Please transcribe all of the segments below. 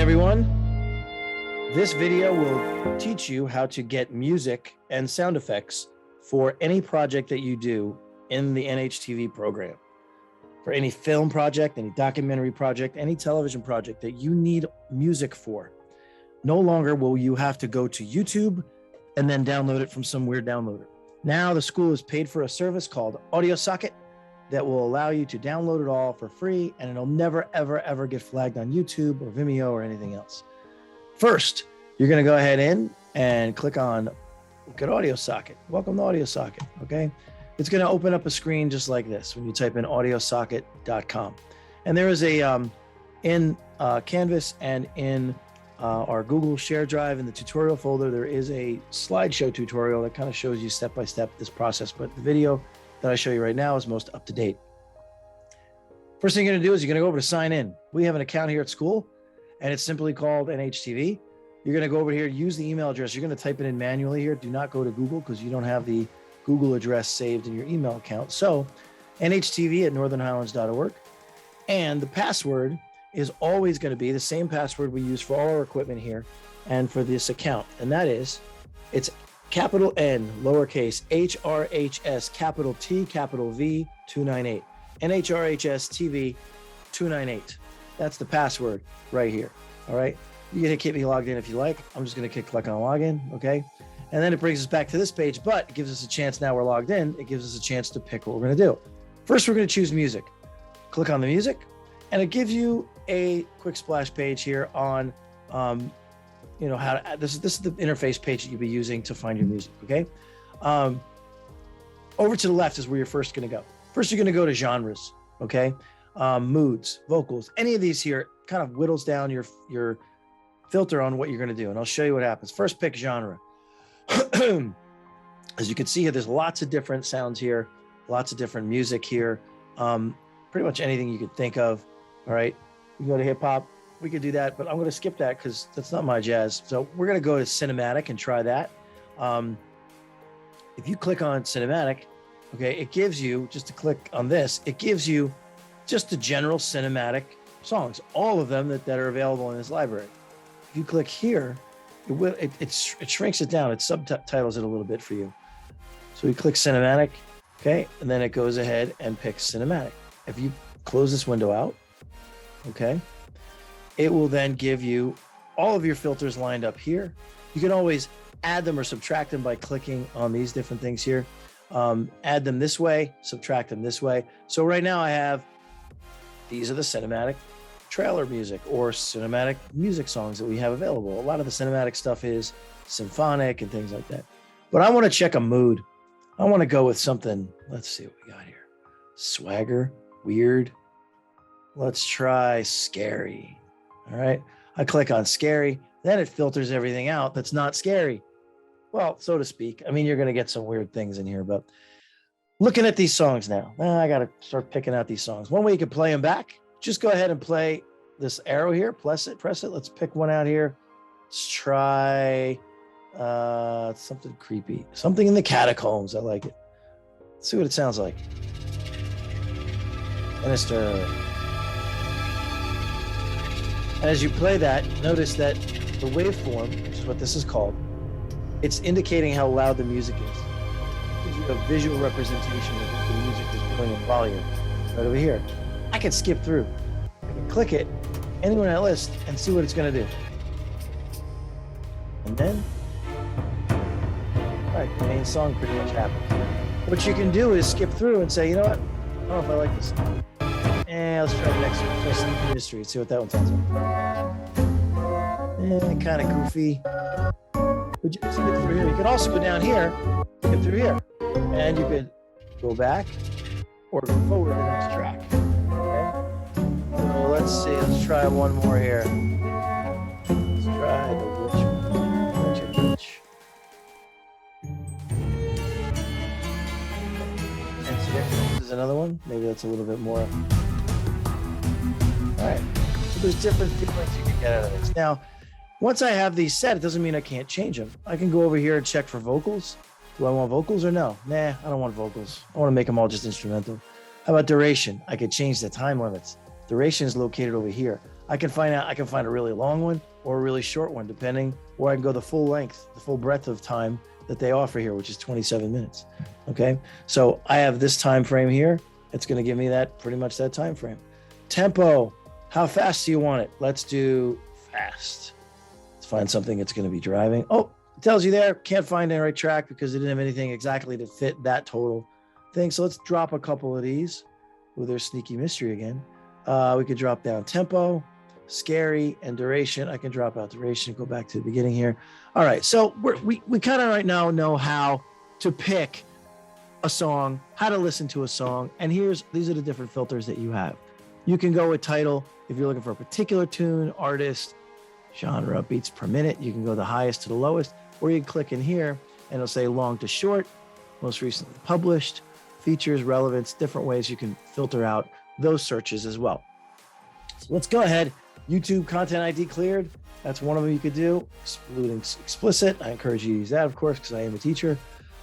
everyone. This video will teach you how to get music and sound effects for any project that you do in the NHTV program. For any film project, any documentary project, any television project that you need music for. No longer will you have to go to YouTube and then download it from some weird downloader. Now the school has paid for a service called audiosockett that will allow you to download it all for free, and it'll never, ever get flagged on YouTube or Vimeo or anything else. First, you're gonna go ahead in and click on look at audiosockett. Welcome to audiosockett, okay? It's gonna open up a screen just like this when you type in audiosockett.com. And there is a, in Canvas and in our Google Share Drive in the tutorial folder, there is a slideshow tutorial that kind of shows you step-by-step this process, but the video that I show you right now is most up to date. First thing you're gonna do is you're gonna go over to sign in. We have an account here at school and it's simply called NHTV. You're gonna go over here, use the email address. You're gonna type it in manually here. Do not go to Google because you don't have the Google address saved in your email account. So nhtv@northernhighlands.org. And the password is always gonna be the same password we use for all our equipment here and for this account. And that is, it's capital N, lowercase HRHS, capital T, capital V, 298. NHRHS TV 298. That's the password right here. All right. You can keep me logged in if you like. I'm just going to click on login. Okay. And then it brings us back to this page, but it gives us a chance. Now we're logged in. It gives us a chance to pick what we're going to do. First, we're going to choose music. Click on the music and it gives you a quick splash page here on, you know, how to, this is the interface page that you'll be using to find your music, okay? Over to the left is where you're first gonna go. First, you're gonna go to genres, okay? Moods, vocals, any of these here kind of whittles down your filter on what you're gonna do, and I'll show you what happens. First, pick genre. As you can see here, there's lots of different sounds here, lots of different music here, pretty much anything you could think of, all right? You go to hip hop, we could do that, but I'm going to skip that because that's not my jazz. So we're going to go to cinematic and try that. If you click on cinematic, okay, it gives you, just to click on this, it gives you just the general cinematic songs, all of them that are available in this library. If you click here, it shrinks it down. It subtitles it a little bit for you. So we click cinematic, okay, and then it goes ahead and picks cinematic. If you close this window out, okay, it will then give you all of your filters lined up here. You can always add them or subtract them by clicking on these different things here. Add them this way, subtract them this way. So right now I have, these are the cinematic trailer music or cinematic music songs that we have available. A lot of the cinematic stuff is symphonic and things like that. But I want to check a mood. I want to go with something, let's see what we got here. Swagger, weird. Let's try scary. All right, I click on scary, then it filters everything out that's not scary. Well, so to speak. I mean, you're going to get some weird things in here, but looking at these songs now, I got to start picking out these songs. One way you can play them back, just go ahead and play this arrow here, press it. Let's pick one out here. Let's try something creepy, something in the catacombs. I like it. Let's see what it sounds like. Minister. And as you play that, notice that the waveform, which is what this is called, it's indicating how loud the music is. It gives you a visual representation of what the music is doing in volume. Right over here. I can skip through. I can click it anywhere in that list and see what it's going to do. And then, all right, the main song pretty much happens. What you can do is skip through and say, you know what? I don't know if I like this song. Let's try the next one. Try Sleep Industry and see what that one sounds like. Kind of goofy. Would you skip through here? You can also go down here, skip through here, and you could go back or go forward to the next track. Okay. So let's see. Let's try one more here. Let's try the witch one. Witch. And see, this is another one. Maybe that's a little bit more. All right, so there's different feelings you can get out of this. Now, once I have these set, it doesn't mean I can't change them. I can go over here and check for vocals. Do I want vocals or no? Nah, I don't want vocals. I want to make them all just instrumental. How about duration? I could change the time limits. Duration is located over here. I can find a really long one or a really short one, depending, or I can go the full length, the full breadth of time that they offer here, which is 27 minutes. Okay. So I have this time frame here. It's going to give me that pretty much that time frame. Tempo. How fast do you want it? Let's do fast. Let's find something that's going to be driving. Oh, it tells you there. Can't find the right track because it didn't have anything exactly to fit that total thing. So let's drop a couple of these. Oh, there's sneaky mystery again. We could drop down tempo, scary, and duration. I can drop out duration, go back to the beginning here. All right, so we kind of right now know how to pick a song, how to listen to a song, and these are the different filters that you have. You can go with title if you're looking for a particular tune, artist, genre, beats per minute. You can go the highest to the lowest, or you can click in here and it'll say long to short, most recently published, features, relevance, different ways you can filter out those searches as well. So let's go ahead. YouTube Content ID cleared. That's one of them you could do. Excluding explicit. I encourage you to use that, of course, because I am a teacher.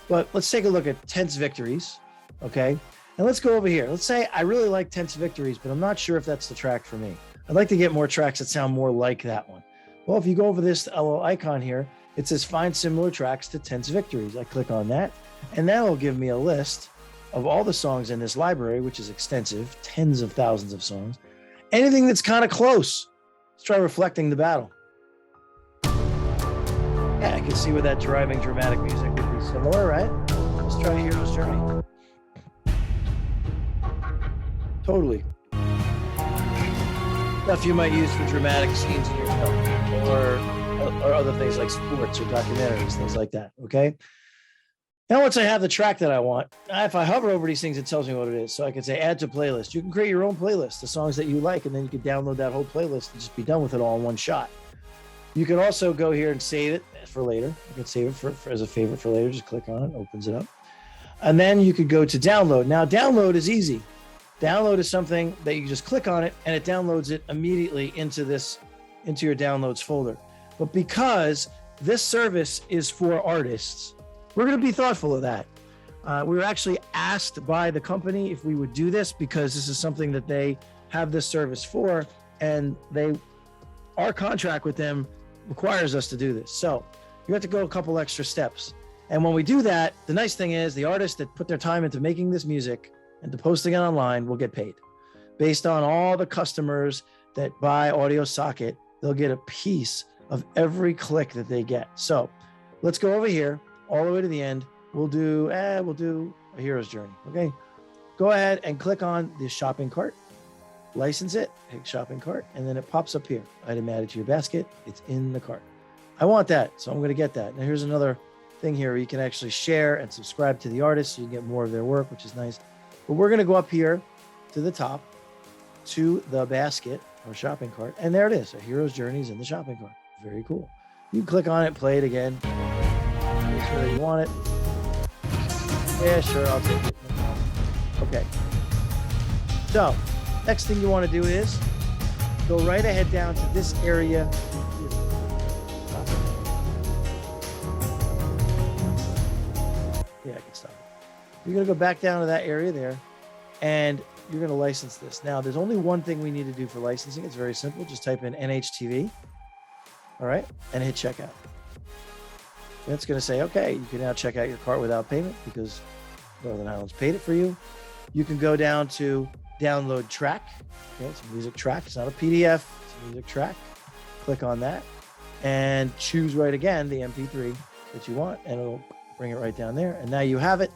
But let's take a look at tense victories. Okay. And let's go over here. Let's say I really like tense victories, but I'm not sure if that's the track for me. I'd like to get more tracks that sound more like that one. Well, if you go over this little icon here, it says find similar tracks to tense victories. I click on that, and that will give me a list of all the songs in this library, which is extensive, tens of thousands of songs. Anything that's kind of close. Let's try reflecting the battle. Yeah, I can see where that driving dramatic music would be similar, right? Let's try Hero's Journey. Totally. Stuff you might use for dramatic scenes in your film, or other things like sports or documentaries, things like that, okay? Now, once I have the track that I want, if I hover over these things, it tells me what it is. So I can say add to playlist. You can create your own playlist, the songs that you like, and then you can download that whole playlist and just be done with it all in one shot. You can also go here and save it for later. You can save it for as a favorite for later. Just click on it, opens it up. And then you could go to download. Now, download is easy. Download is something that you just click on it and it downloads it immediately into your downloads folder. But because this service is for artists, we're going to be thoughtful of that. We were actually asked by the company if we would do this because this is something that they have this service for, and our contract with them requires us to do this. So you have to go a couple extra steps. And when we do that, the nice thing is the artists that put their time into making this music and to posting it online will get paid. Based on all the customers that buy audiosockett, they'll get a piece of every click that they get. So let's go over here all the way to the end. We'll do a hero's journey. Okay. Go ahead and click on the shopping cart, license it, pick shopping cart, and then it pops up here. Item added to your basket. It's in the cart. I want that, so I'm going to get that. Now here's another thing here where you can actually share and subscribe to the artist so you can get more of their work, which is nice. But we're going to go up here to the top to the basket or shopping cart, and there it is. A hero's journey is in the shopping cart. Very cool. You can click on it, play it again. Make sure you want it. Yeah, sure, I'll take it. Okay. So, next thing you want to do is go right ahead down to this area. Yeah, I can stop it. You're going to go back down to that area there, and you're going to license this. Now, there's only one thing we need to do for licensing. It's very simple. Just type in NHTV, all right, and hit checkout. And it's going to say, okay, you can now check out your cart without payment because Northern Highlands paid it for you. You can go down to download track. Okay, it's a music track. It's not a PDF. It's a music track. Click on that and choose right again the MP3 that you want, and it'll bring it right down there. And now you have it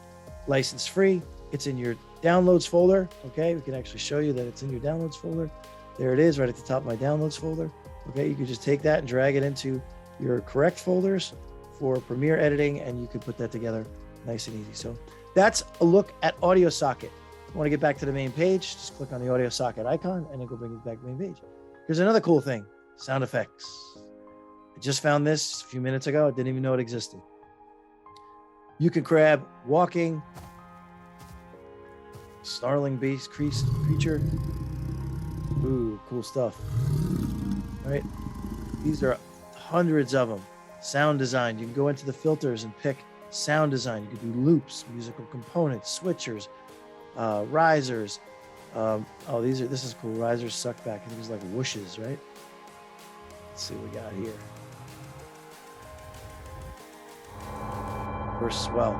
license free. It's in your downloads folder. Okay, we can actually show you that it's in your downloads folder. There it is, right at the top of my downloads folder. Okay, you can just take that and drag it into your correct folders for Premiere editing, and you can put that together nice and easy. So that's a look at audiosockett. I want to get back to the main page, just click on the audiosockett icon and then go bring it back to the main page. Here's another cool thing, sound effects. I just found this a few minutes ago. I didn't even know it existed. You can grab walking, snarling beast creature. Ooh, cool stuff. All right, these are hundreds of them. Sound design, you can go into the filters and pick sound design. You can do loops, musical components, switchers, risers, Oh, this is cool. Risers suck back. I think it's like whooshes, right? Let's see what we got here. First swell.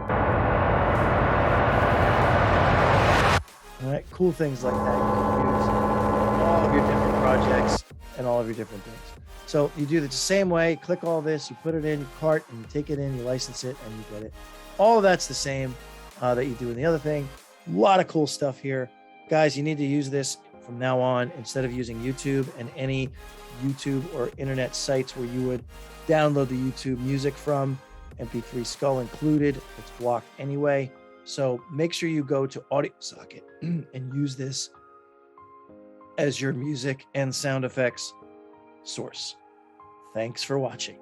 All right, cool things like that you can use all of your different projects and all of your different things. So you do it the same way. Click all this, you put it in your cart, and you take it in, you license it, and you get it. All of that's the same that you do in the other thing. A lot of cool stuff here. Guys, you need to use this from now on instead of using YouTube and any YouTube or internet sites where you would download the YouTube music from, MP3 Skull included. It's blocked anyway. So make sure you go to audiosockett and use this as your music and sound effects source. Thanks for watching.